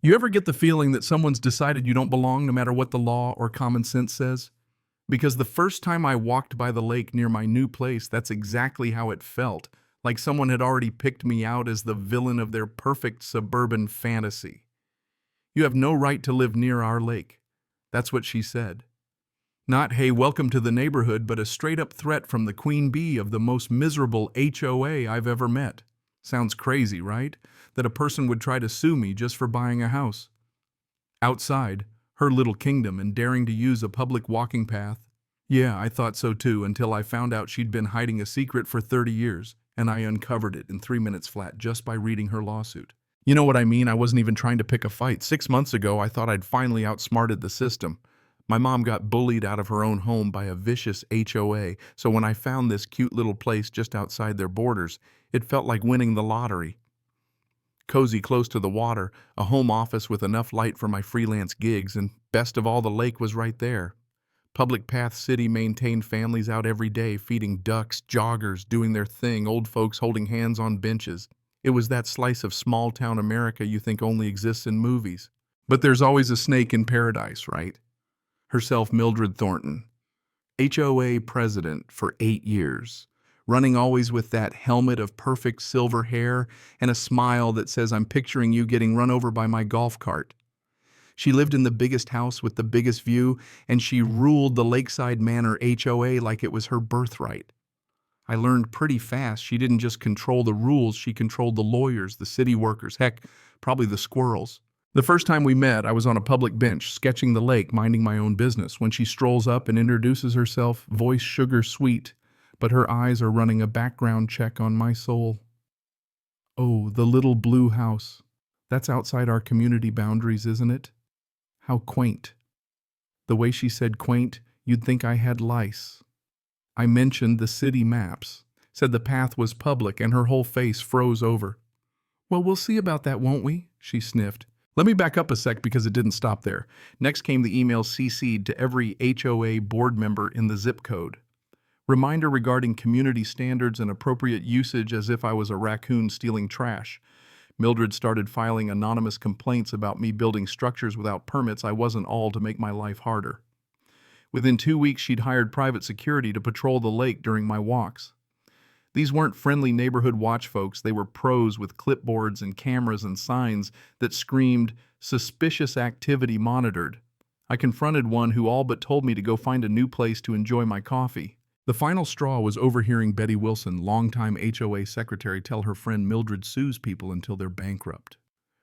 You ever get the feeling that someone's decided you don't belong no matter what the law or common sense says? Because the first time I walked by the lake near my new place, that's exactly how it felt, like someone had already picked me out as the villain of their perfect suburban fantasy. You have no right to live near our lake. That's what she said. Not, hey, welcome to the neighborhood, but a straight-up threat from the queen bee of the most miserable HOA I've ever met. Sounds crazy, right? That a person would try to sue me just for buying a house. Outside, her little kingdom, and daring to use a public walking path. Yeah, I thought so too, until I found out she'd been hiding a secret for 30 years, and I uncovered it in 3 minutes flat just by reading her lawsuit. You know what I mean? I wasn't even trying to pick a fight. 6 months ago, I thought I'd finally outsmarted the system. My mom got bullied out of her own home by a vicious HOA, so when I found this cute little place just outside their borders, it felt like winning the lottery. Cozy close to the water, a home office with enough light for my freelance gigs, and best of all, the lake was right there. Public Path City maintained families out every day, feeding ducks, joggers, doing their thing, old folks holding hands on benches. It was that slice of small-town America you think only exists in movies. But there's always a snake in paradise, right? Herself Mildred Thornton, HOA president for 8 years, running always with that helmet of perfect silver hair and a smile that says, I'm picturing you getting run over by my golf cart. She lived in the biggest house with the biggest view, and she ruled the Lakeside Manor HOA like it was her birthright. I learned pretty fast she didn't just control the rules, she controlled the lawyers, the city workers, heck, probably the squirrels. The first time we met, I was on a public bench, sketching the lake, minding my own business, when she strolls up and introduces herself, voice sugar sweet, but her eyes are running a background check on my soul. Oh, the little blue house. That's outside our community boundaries, isn't it? How quaint. The way she said quaint, you'd think I had lice. I mentioned the city maps, said the path was public, and her whole face froze over. Well, we'll see about that, won't we? She sniffed. Let me back up a sec because it didn't stop there. Next came the email CC'd to every HOA board member in the zip code. Reminder regarding community standards and appropriate usage, as if I was a raccoon stealing trash. Mildred started filing anonymous complaints about me building structures without permits. I wasn't all to make my life harder. Within 2 weeks, she'd hired private security to patrol the lake during my walks. These weren't friendly neighborhood watch folks. They were pros with clipboards and cameras and signs that screamed, "Suspicious activity monitored." I confronted one who all but told me to go find a new place to enjoy my coffee. The final straw was overhearing Betty Wilson, longtime HOA secretary, tell her friend Mildred sues people until they're bankrupt.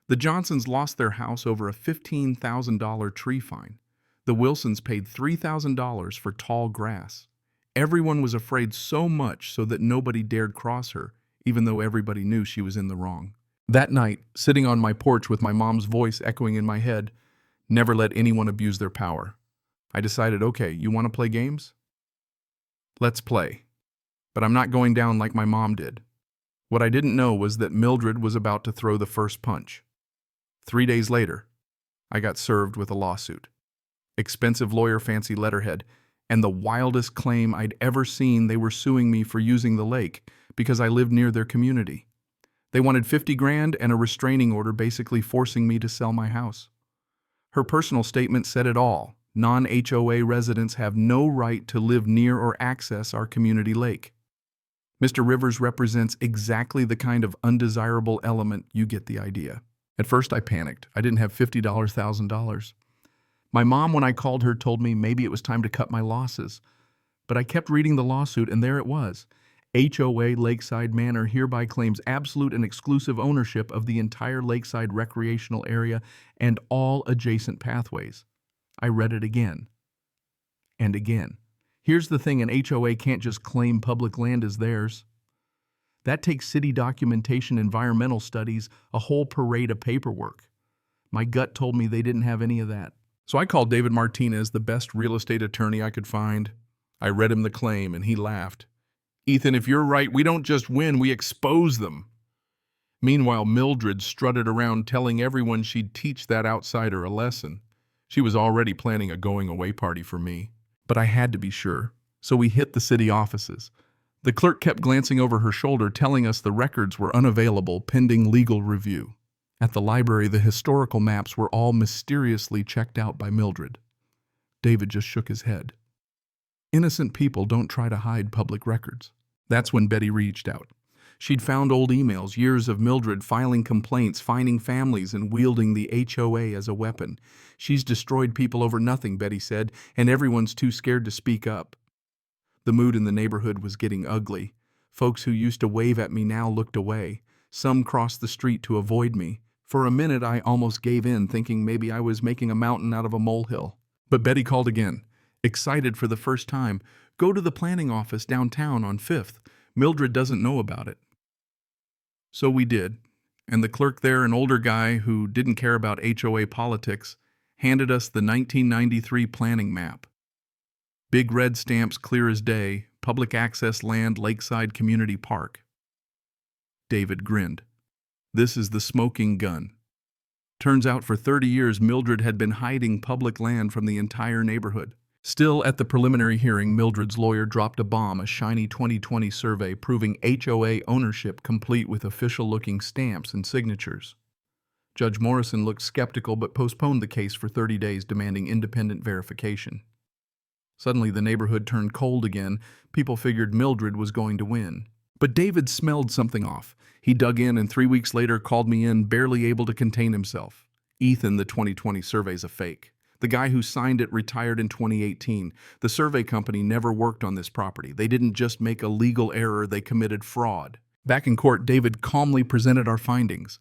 The Johnsons lost their house over a $15,000 tree fine. The Wilsons paid $3,000 for tall grass. Everyone was afraid so much so that nobody dared cross her, even though everybody knew she was in the wrong. That night, sitting on my porch with my mom's voice echoing in my head, never let anyone abuse their power. I decided, okay, you want to play games? Let's play. But I'm not going down like my mom did. What I didn't know was that Mildred was about to throw the first punch. 3 days later, I got served with a lawsuit. Expensive lawyer fancy letterhead, and the wildest claim I'd ever seen. They were suing me for using the lake because I lived near their community. They wanted 50 grand and a restraining order, basically forcing me to sell my house. Her personal statement said it all. Non-HOA residents have no right to live near or access our community lake. Mr. Rivers represents exactly the kind of undesirable element. You get the idea. At first I panicked. I didn't have $50, $1,000. My mom, when I called her, told me maybe it was time to cut my losses. But I kept reading the lawsuit, and there it was. HOA Lakeside Manor hereby claims absolute and exclusive ownership of the entire lakeside recreational area and all adjacent pathways. I read it again and again. Here's the thing, an HOA can't just claim public land as theirs. That takes city documentation, environmental studies, a whole parade of paperwork. My gut told me they didn't have any of that. So I called David Martinez, the best real estate attorney I could find. I read him the claim, and he laughed. Ethan, if you're right, we don't just win, we expose them. Meanwhile, Mildred strutted around telling everyone she'd teach that outsider a lesson. She was already planning a going-away party for me. But I had to be sure, so we hit the city offices. The clerk kept glancing over her shoulder, telling us the records were unavailable pending legal review. At the library, the historical maps were all mysteriously checked out by Mildred. David just shook his head. Innocent people don't try to hide public records. That's when Betty reached out. She'd found old emails, years of Mildred filing complaints, finding families, and wielding the HOA as a weapon. She's destroyed people over nothing, Betty said, and everyone's too scared to speak up. The mood in the neighborhood was getting ugly. Folks who used to wave at me now looked away. Some crossed the street to avoid me. For a minute, I almost gave in, thinking maybe I was making a mountain out of a molehill. But Betty called again, excited for the first time. Go to the planning office downtown on 5th. Mildred doesn't know about it. So we did, and the clerk there, an older guy who didn't care about HOA politics, handed us the 1993 planning map. Big red stamps clear as day, public access land, Lakeside Community Park. David grinned. This is the smoking gun. Turns out for 30 years Mildred had been hiding public land from the entire neighborhood. Still, at the preliminary hearing, Mildred's lawyer dropped a bomb, a shiny 2020 survey proving HOA ownership complete with official-looking stamps and signatures. Judge Morrison looked skeptical but postponed the case for 30 days, demanding independent verification. Suddenly, the neighborhood turned cold again. People figured Mildred was going to win. But David smelled something off. He dug in and 3 weeks later called me in, barely able to contain himself. Ethan, the 2020 survey's a fake. The guy who signed it retired in 2018. The survey company never worked on this property. They didn't just make a legal error, they committed fraud. Back in court, David calmly presented our findings.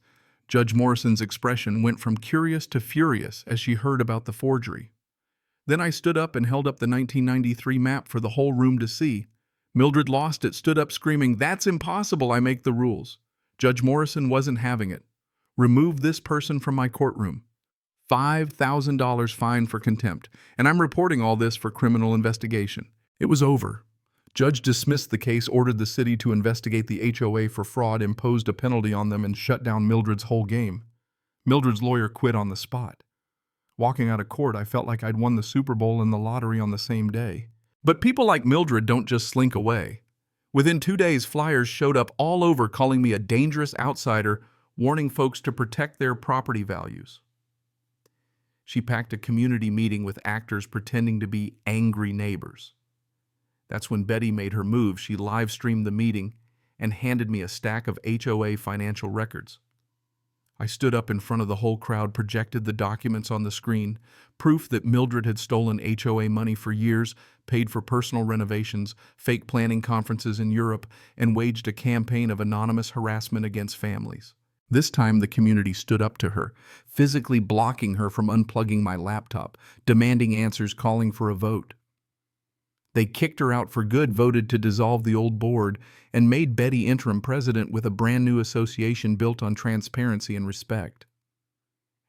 Judge Morrison's expression went from curious to furious as she heard about the forgery. Then I stood up and held up the 1993 map for the whole room to see. Mildred lost it, stood up screaming, "That's impossible, I make the rules." Judge Morrison wasn't having it. "Remove this person from my courtroom. $5,000 fine for contempt, and I'm reporting all this for criminal investigation." It was over. Judge dismissed the case, ordered the city to investigate the HOA for fraud, imposed a penalty on them, and shut down Mildred's whole game. Mildred's lawyer quit on the spot. Walking out of court, I felt like I'd won the Super Bowl and the lottery on the same day. But people like Mildred don't just slink away. Within 2 days, flyers showed up all over calling me a dangerous outsider, warning folks to protect their property values. She packed a community meeting with actors pretending to be angry neighbors. That's when Betty made her move. She live-streamed the meeting and handed me a stack of HOA financial records. I stood up in front of the whole crowd, projected the documents on the screen, proof that Mildred had stolen HOA money for years, paid for personal renovations, fake planning conferences in Europe, and waged a campaign of anonymous harassment against families. This time the community stood up to her, physically blocking her from unplugging my laptop, demanding answers, calling for a vote. They kicked her out for good, voted to dissolve the old board, and made Betty interim president with a brand new association built on transparency and respect.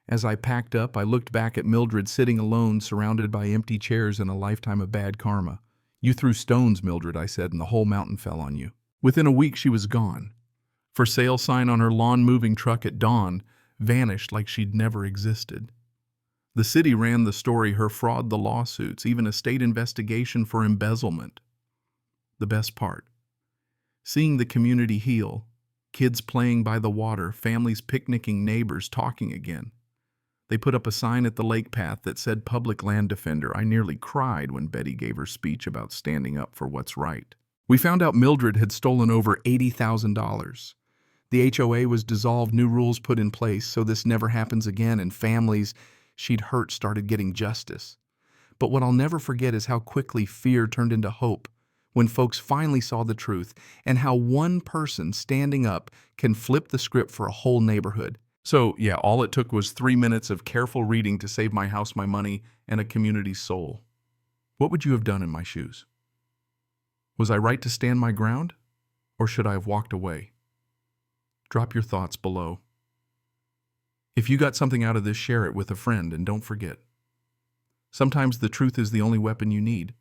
As I packed up, I looked back at Mildred sitting alone, surrounded by empty chairs and a lifetime of bad karma. "You threw stones, Mildred," I said, "and the whole mountain fell on you." Within a week, she was gone. For sale sign on her lawn-moving truck at dawn vanished like she'd never existed. The city ran the story, her fraud, the lawsuits, even a state investigation for embezzlement. The best part: seeing the community heal, kids playing by the water, families picnicking, neighbors talking again. They put up a sign at the lake path that said "Public Land Defender." I nearly cried when Betty gave her speech about standing up for what's right. We found out Mildred had stolen over $80,000. The HOA was dissolved, new rules put in place so this never happens again, and families she'd hurt started getting justice. But what I'll never forget is how quickly fear turned into hope when folks finally saw the truth, and how one person standing up can flip the script for a whole neighborhood. So yeah, all it took was 3 minutes of careful reading to save my house, my money, and a community's soul. What would you have done in my shoes? Was I right to stand my ground, or should I have walked away? Drop your thoughts below. If you got something out of this, share it with a friend, and don't forget, sometimes the truth is the only weapon you need.